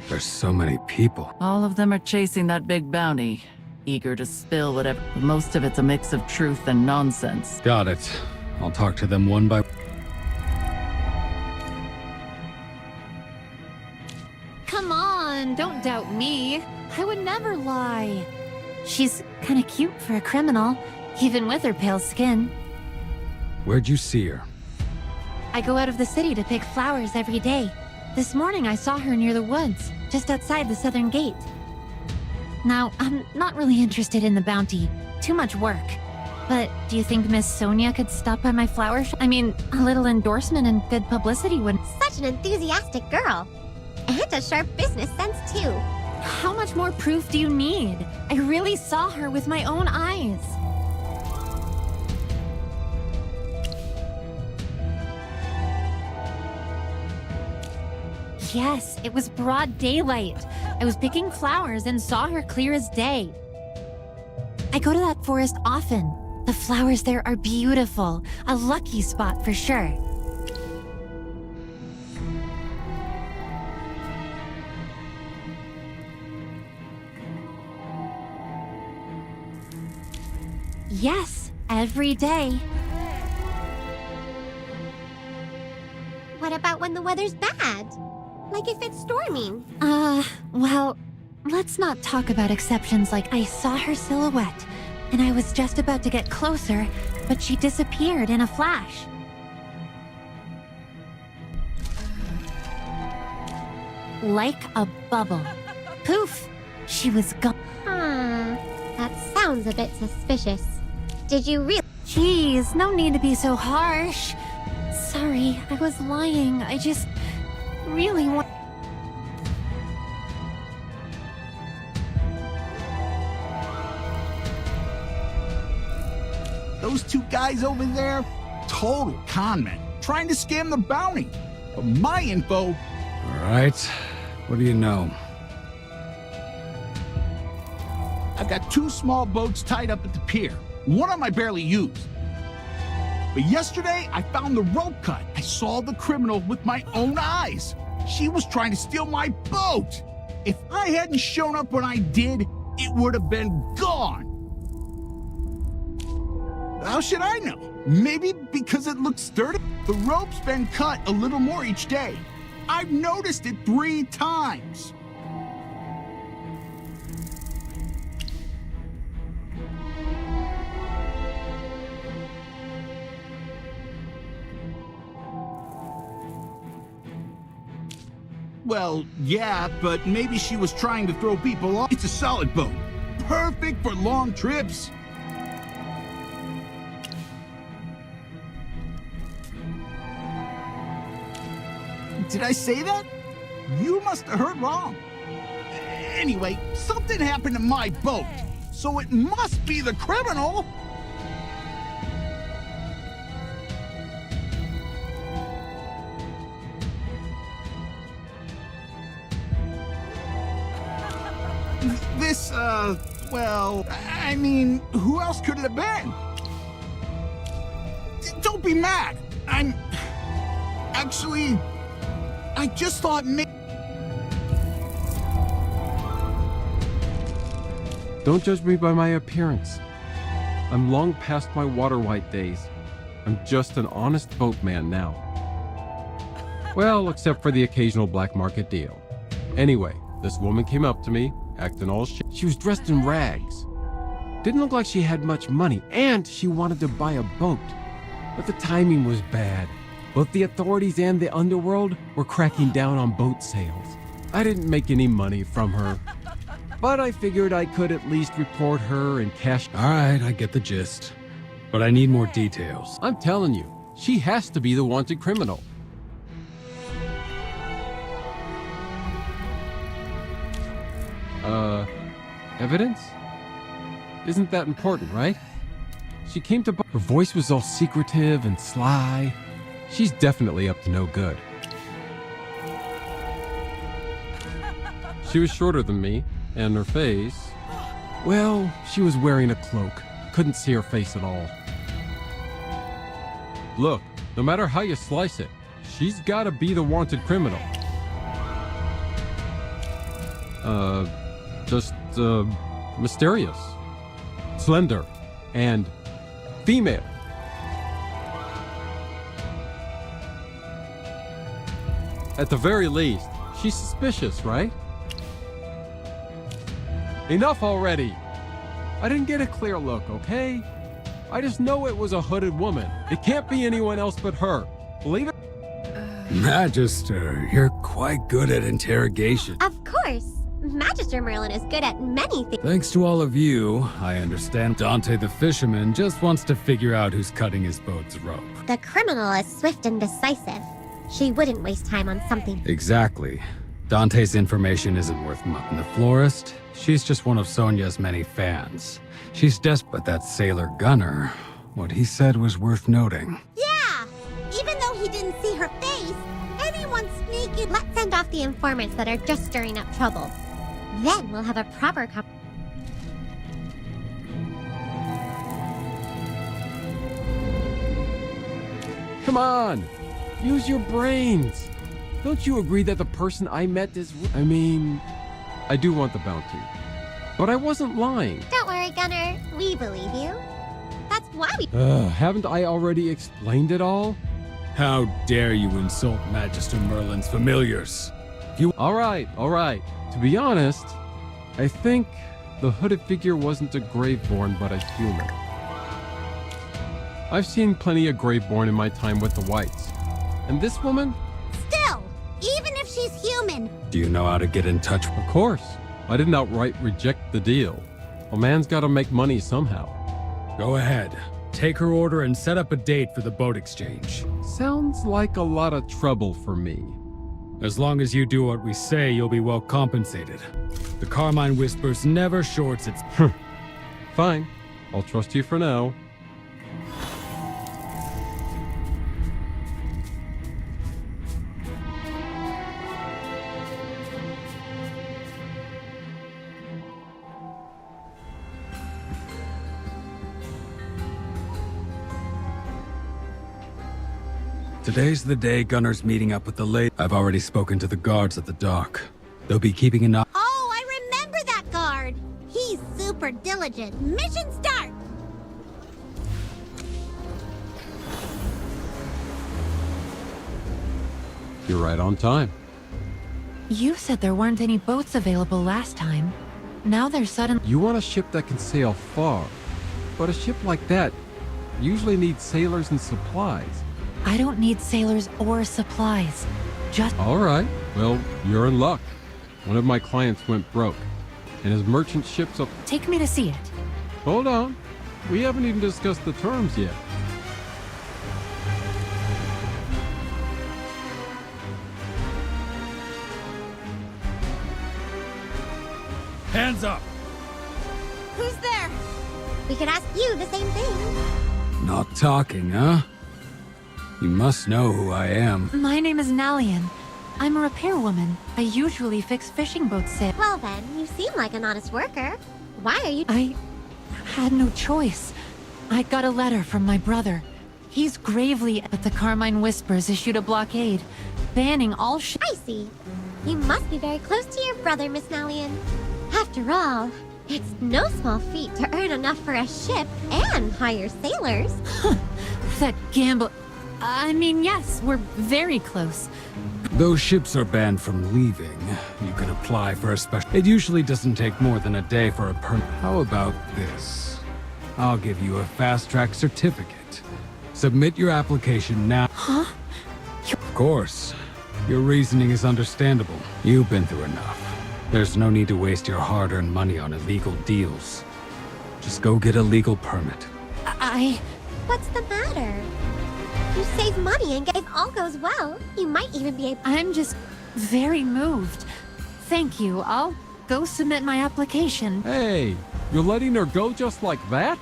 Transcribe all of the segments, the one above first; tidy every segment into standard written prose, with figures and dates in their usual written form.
There's so many people. All of them are chasing that big bounty, eager to spill whatever. Most of it's a mix of truth and nonsense. Got it. I'll talk to them one by... Come on, don't doubt me. I would never lie. She's kinda cute for a criminal, even with her pale skin. Where'd you see her? I go out of the city to pick flowers every day. This morning I saw her near the woods, just outside the southern gate. Now, I'm not really interested in the bounty. Too much work. But do you think Miss Sonia could stop by my flower shop? I mean, a little endorsement and good publicity would... Such an enthusiastic girl. And a sharp business sense, too. How much more proof do you need? I really saw her with my own eyes. Yes, it was broad daylight. I was picking flowers and saw her clear as day. I go to that forest often. The flowers there are beautiful. A lucky spot for sure. Yes, every day. What about when the weather's bad? Like if it's storming? Well, let's not talk about exceptions like I saw her silhouette, and I was just about to get closer, but she disappeared in a flash. Like a bubble. Poof! She was gone. That sounds a bit suspicious. Did you really? Jeez, no need to be so harsh. Sorry, I was lying. I just really want... Those two guys over there, total con men, trying to scam the bounty. But my info... All right. What do you know? I've got 2 small boats tied up at the pier. One of them I barely used. But yesterday, I found the rope cut. I saw the criminal with my own eyes. She was trying to steal my boat. If I hadn't shown up when I did, it would have been gone. How should I know? Maybe because it looks sturdy? The rope's been cut a little more each day. I've noticed it 3 times. Well, yeah, but maybe she was trying to throw people off. It's a solid boat. Perfect for long trips. Did I say that? You must have heard wrong. Anyway, something happened to my boat, so it must be the criminal. This, well, I mean, who else could it have been? Don't be mad. Actually, I just thought Don't judge me by my appearance. I'm long past my water white days. I'm just an honest boatman now. Well, except for the occasional black market deal. Anyway, this woman came up to me, acting all shit. She was dressed in rags. Didn't look like she had much money, and she wanted to buy a boat. But the timing was bad. Both the authorities and the underworld were cracking down on boat sales. I didn't make any money from her, but I figured I could at least report her and cash. All right, I get the gist. But I need more details. I'm telling you, she has to be the wanted criminal. Evidence? Isn't that important, right? She came to... Her voice was all secretive and sly. She's definitely up to no good. She was shorter than me, and her face... Well, she was wearing a cloak. Couldn't see her face at all. Look, no matter how you slice it, she's gotta be the wanted criminal. Just, mysterious, slender, and female. At the very least, she's suspicious, right? Enough already! I didn't get a clear look, okay? I just know it was a hooded woman. It can't be anyone else but her. Believe it? Magister, you're quite good at interrogation. Of course. Magister Merlin is good at many things. Thanks to all of you, I understand Dante the fisherman just wants to figure out who's cutting his boat's rope. The criminal is swift and decisive. She wouldn't waste time on something. Exactly. Dante's information isn't worth much. And the florist, she's just one of Sonia's many fans. She's desperate. That sailor Gunner, what he said was worth noting. Yeah! Even though he didn't see her face, anyone sneaky. Let's send off the informants that are just stirring up trouble. Then we'll have a proper Come on! Use your brains! Don't you agree that the person I met is... I mean, I do want the bounty. But I wasn't lying. Don't worry, Gunner. We believe you. That's why we... Haven't I already explained it all? How dare you insult Magister Merlin's familiars? All right. To be honest, I think the hooded figure wasn't a Graveborn, but a human. I've seen plenty of Graveborn in my time with the Whites. And this woman? Still, even if she's human. Do you know how to get in touch with... Of course. I didn't outright reject the deal. A man's got to make money somehow. Go ahead. Take her order and set up a date for the boat exchange. Sounds like a lot of trouble for me. As long as you do what we say, you'll be well compensated. The Carmine Whispers never shorts its... Fine. I'll trust you for now. Today's the day Gunner's meeting up with the lady. I've already spoken to the guards at the dock. They'll be keeping an eye... Oh, I remember that guard. He's super diligent. Mission start! You're right on time. You said there weren't any boats available last time. Now there's suddenly... You want a ship that can sail far. But a ship like that usually needs sailors and supplies. I don't need sailors or supplies. Just... All right. Well, you're in luck. One of my clients went broke, and his merchant ship's up... Take me to see it. Hold on. We haven't even discussed the terms yet. Hands up! Who's there? We could ask you the same thing. Not talking, huh? You must know who I am. My name is Nalian. I'm a repairwoman. I usually fix fishing boats sail. Well then, you seem like an honest worker. Why are you... I had no choice. I got a letter from my brother. He's gravely... But the Carmine Whispers issued a blockade, banning all I see. You must be very close to your brother, Miss Nalian. After all, it's no small feat to earn enough for a ship and hire sailors. That gamble... I mean, yes, we're very close. Those ships are banned from leaving. You can apply for a special... It usually doesn't take more than a day for a permit. How about this? I'll give you a fast-track certificate. Submit your application now. Huh? Of course. Your reasoning is understandable. You've been through enough. There's no need to waste your hard-earned money on illegal deals. Just go get a legal permit. What's the matter? You save money and if all goes well, you might even be able... I'm just very moved. Thank you. I'll go submit my application. Hey, you're letting her go just like that?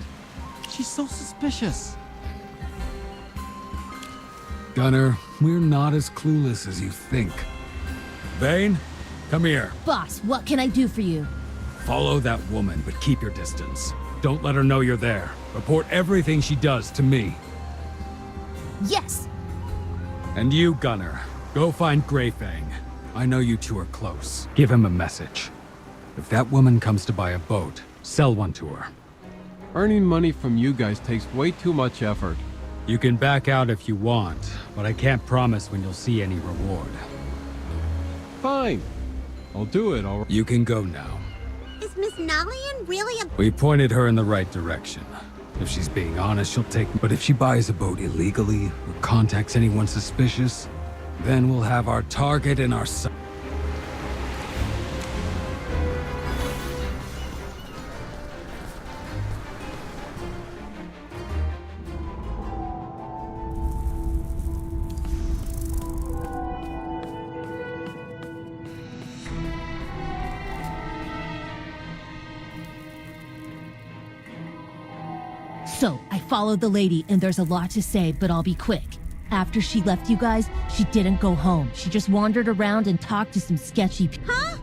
She's so suspicious. Gunner, we're not as clueless as you think. Vane, come here. Boss, what can I do for you? Follow that woman, but keep your distance. Don't let her know you're there. Report everything she does to me. Yes! And you, Gunner, go find Greyfang. I know you two are close. Give him a message. If that woman comes to buy a boat, sell one to her. Earning money from you guys takes way too much effort. You can back out if you want, but I can't promise when you'll see any reward. Fine. I'll do it, all right. You can go now. Is Miss Nalian really a... We pointed her in the right direction. If she's being honest, she'll take... But if she buys a boat illegally or contacts anyone suspicious, then we'll have our target in our sight. So, I followed the lady, and there's a lot to say, but I'll be quick. After she left you guys, she didn't go home. She just wandered around and talked to some sketchy Huh?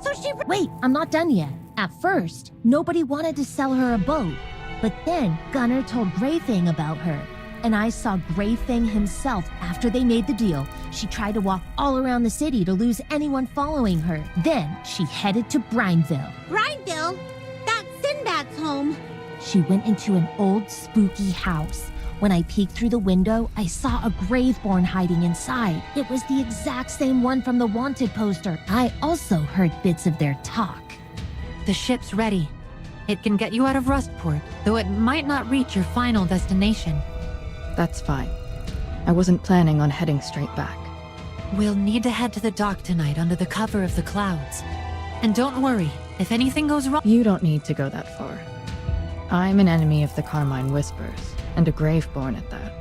So she... Wait, I'm not done yet. At first, nobody wanted to sell her a boat. But then, Gunnar told Greyfang about her. And I saw Greyfang himself after they made the deal. She tried to walk all around the city to lose anyone following her. Then, she headed to Brineville. Brineville? That's Sinbad's home. She went into an old, spooky house. When I peeked through the window, I saw a Graveborn hiding inside. It was the exact same one from the wanted poster. I also heard bits of their talk. The ship's ready. It can get you out of Rustport, though it might not reach your final destination. That's fine. I wasn't planning on heading straight back. We'll need to head to the dock tonight under the cover of the clouds. And don't worry, if anything goes wrong... You don't need to go that far. I'm an enemy of the Carmine Whispers, and a Graveborn at that.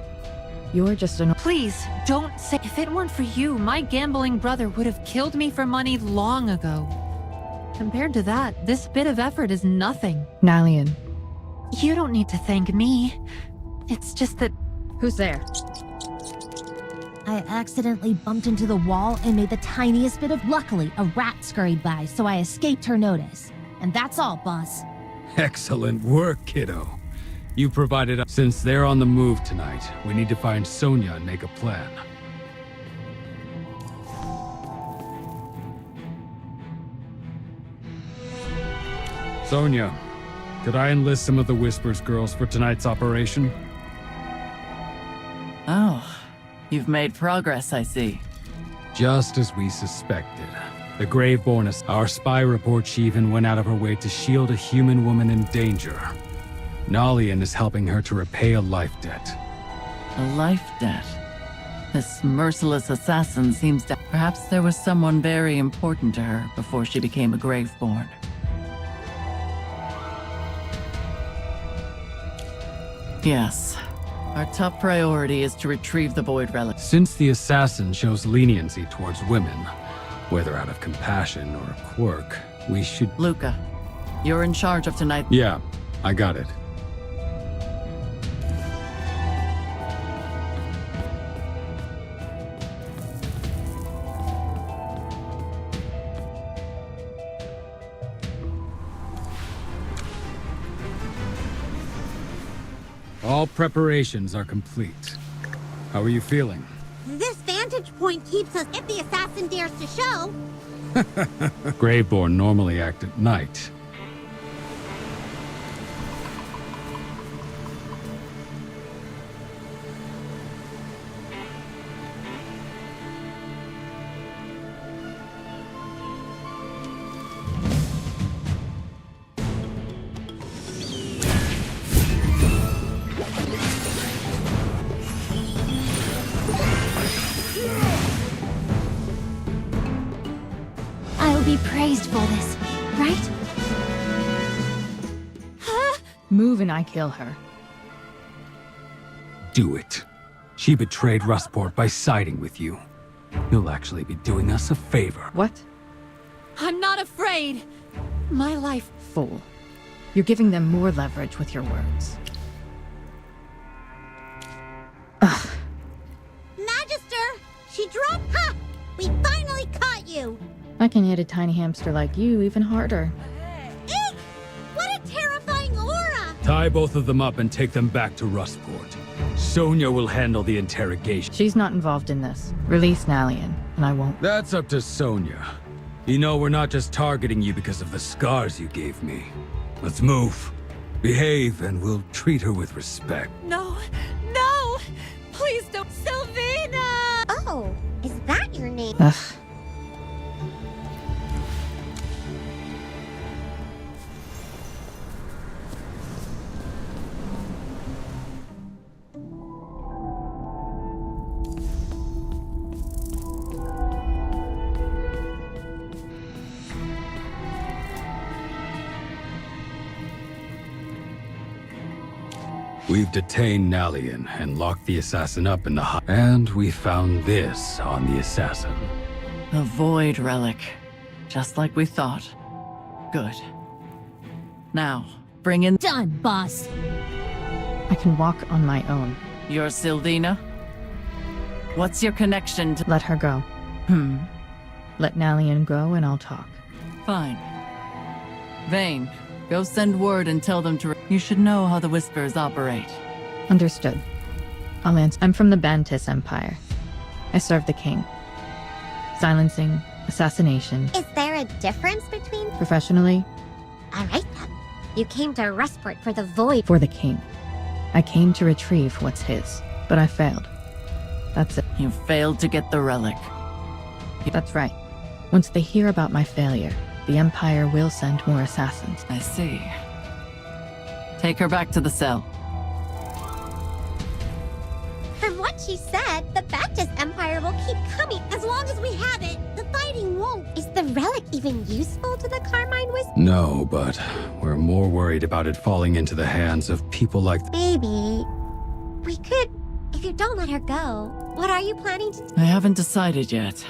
You're just an... Please, don't say... If it weren't for you, my gambling brother would have killed me for money long ago. Compared to that, this bit of effort is nothing. Nalian. You don't need to thank me. It's just that... Who's there? I accidentally bumped into the wall and made the tiniest bit of... Luckily, a rat scurried by, so I escaped her notice. And that's all, boss. Excellent work, kiddo. You provided... Since they're on the move tonight, we need to find Sonia and make a plan. Sonia, could I enlist some of the Whispers girls for tonight's operation? Oh, you've made progress, I see. Just as we suspected. The Graveborn, our spy report, she even went out of her way to shield a human woman in danger. Nalian is helping her to repay a life debt. A life debt. This merciless assassin seems to... Perhaps there was someone very important to her before she became a Graveborn. Yes. Our top priority is to retrieve the Void Relic. Since the assassin shows leniency towards women, whether out of compassion or a quirk, we should... Luca, you're in charge of tonight. Yeah, I got it. All preparations are complete. How are you feeling? This vantage point keeps us if the assassin dares to show. Graveborn normally act at night. I'll be praised for this, right? Move and I kill her. Do it. She betrayed Rustport by siding with you. You'll actually be doing us a favor. What? I'm not afraid. My life... Fool. You're giving them more leverage with your words. Ugh. Magister! She dropped... Ha! We finally caught you! I can hit a tiny hamster like you even harder. Eek! What a terrifying aura! Tie both of them up and take them back to Rustport. Sonia will handle the interrogation. She's not involved in this. Release Nalian, and I won't. That's up to Sonia. You know, we're not just targeting you because of the scars you gave me. Let's move. Behave, and we'll treat her with respect. No! No! Please don't. Sylvina! Oh, is that your name? Ugh. We've detained Nalian and locked the assassin up in the hut. And we found this on the assassin. A void relic. Just like we thought. Good. Now, bring in... Done, boss. I can walk on my own. You're Sylvina? What's your connection to... Let her go. Let Nalian go and I'll talk. Fine. Vane, go send word and tell them to... You should know how the Whispers operate. Understood. I'll answer. I'm from the Bantis Empire. I serve the king. Silencing, assassination. Is there a difference between... Professionally, Alright then. You came to Rustport for the Void. for the king. I came to retrieve what's his, but I failed. That's it. You failed to get the relic. That's right. Once they hear about my failure, the Empire will send more assassins. I see. Take her back to the cell. From what she said, the Baptist Empire will keep coming as long as we have it. The fighting won't. Is the relic even useful to the Carmine Whisper? No, but we're more worried about it falling into the hands of people like... Maybe. We could... If you don't let her go, what are you planning to do? I haven't decided yet.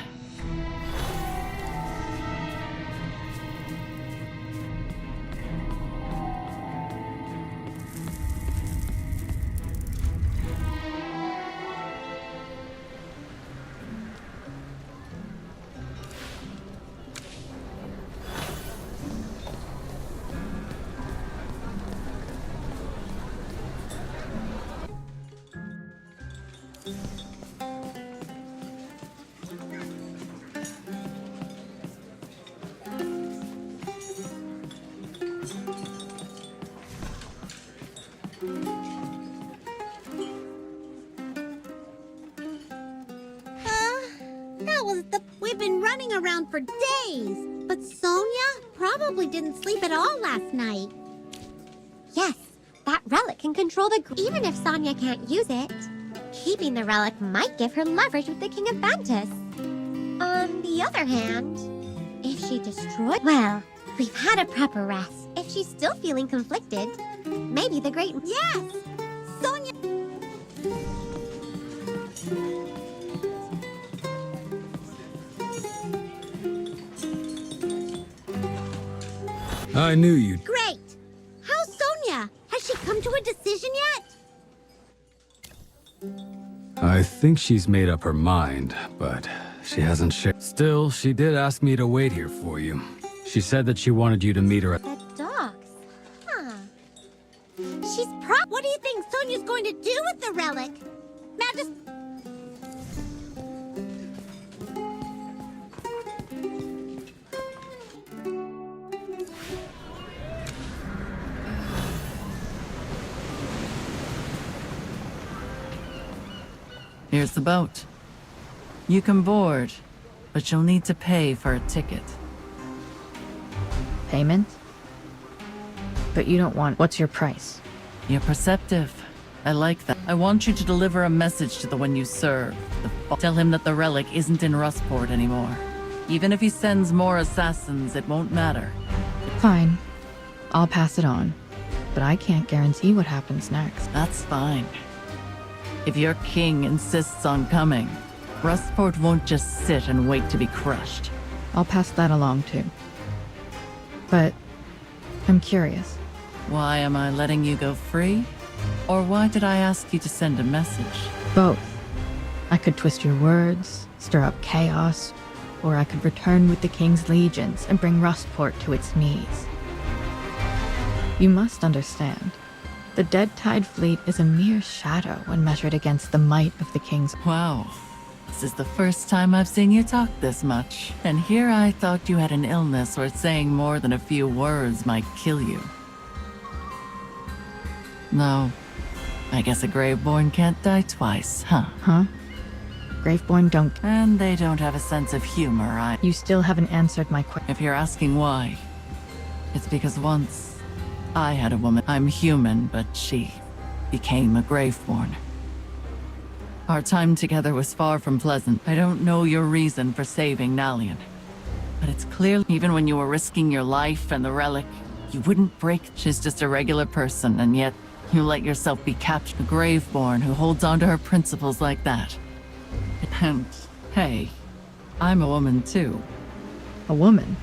We've been running around for days. But Sonia probably didn't sleep at all last night. Yes, that relic can control the... Even if Sonia can't use it, keeping the relic might give her leverage with the King of Bantis. On the other hand, if she destroyed... Well, we've had a proper rest. If she's still feeling conflicted, maybe the great... Yes! Sonia... I knew you'd... Great! How's Sonia? Has she come to a decision yet? I think she's made up her mind, but she hasn't shared... Still, she did ask me to wait here for you. She said that she wanted you to meet her at... The dogs. Huh. She's What do you think Sonia's going to do with the relic? Magus... Here's the boat. You can board, but you'll need to pay for a ticket. Payment? But you don't want... What's your price? You're perceptive. I like that. I want you to deliver a message to the one you serve. Tell him that the relic isn't in Rustport anymore. Even if he sends more assassins, it won't matter. Fine. I'll pass it on. But I can't guarantee what happens next. That's fine. If your king insists on coming, Rustport won't just sit and wait to be crushed. I'll pass that along too. But I'm curious. Why am I letting you go free? Or why did I ask you to send a message? Both. I could twist your words, stir up chaos, or I could return with the King's legions and bring Rustport to its knees. You must understand. The Dead Tide fleet is a mere shadow when measured against the might of the King's... Wow. This is the first time I've seen you talk this much. And here I thought you had an illness where saying more than a few words might kill you. No. I guess a Graveborn can't die twice, huh? Huh? Graveborn don't. And they don't have a sense of humor, You still haven't answered my question. If you're asking why, it's because once I had a woman. I'm human, but she became a Graveborn. Our time together was far from pleasant. I don't know your reason for saving Nalian, but it's clear even when you were risking your life and the relic, you wouldn't break. She's just a regular person, and yet you let yourself be captured. A Graveborn who holds on to her principles like that. And hey, I'm a woman too. A woman?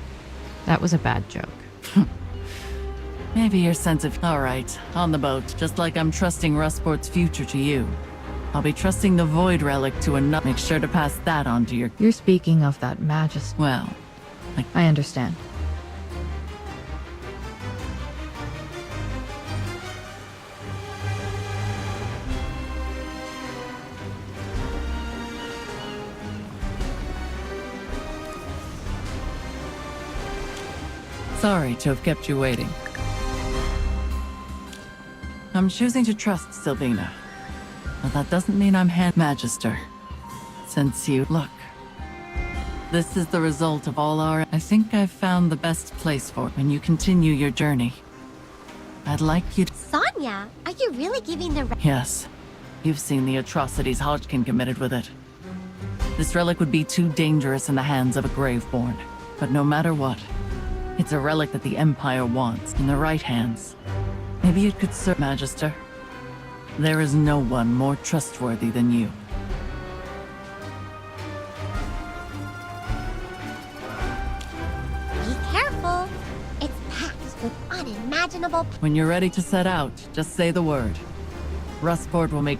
That was a bad joke. Maybe your sense of... All right, on the boat, just like I'm trusting Rustport's future to you. I'll be trusting the Void Relic to another. Make sure to pass that on to your... You're speaking of that Majesty. Well, I understand. Sorry to have kept you waiting. I'm choosing to trust Sylvina. But that doesn't mean I'm Magister. Since you... Look. This is the result of all our... I think I've found the best place for it when you continue your journey. I'd like you to... Sonia, are you really giving the... Yes. You've seen the atrocities Hodgkin committed with it. This relic would be too dangerous in the hands of a Graveborn. But no matter what, it's a relic that the Empire wants in the right hands. Maybe it could serve Magister. There is no one more trustworthy than you. Be careful. It's packed with unimaginable... When you're ready to set out, just say the word. Rustport will make...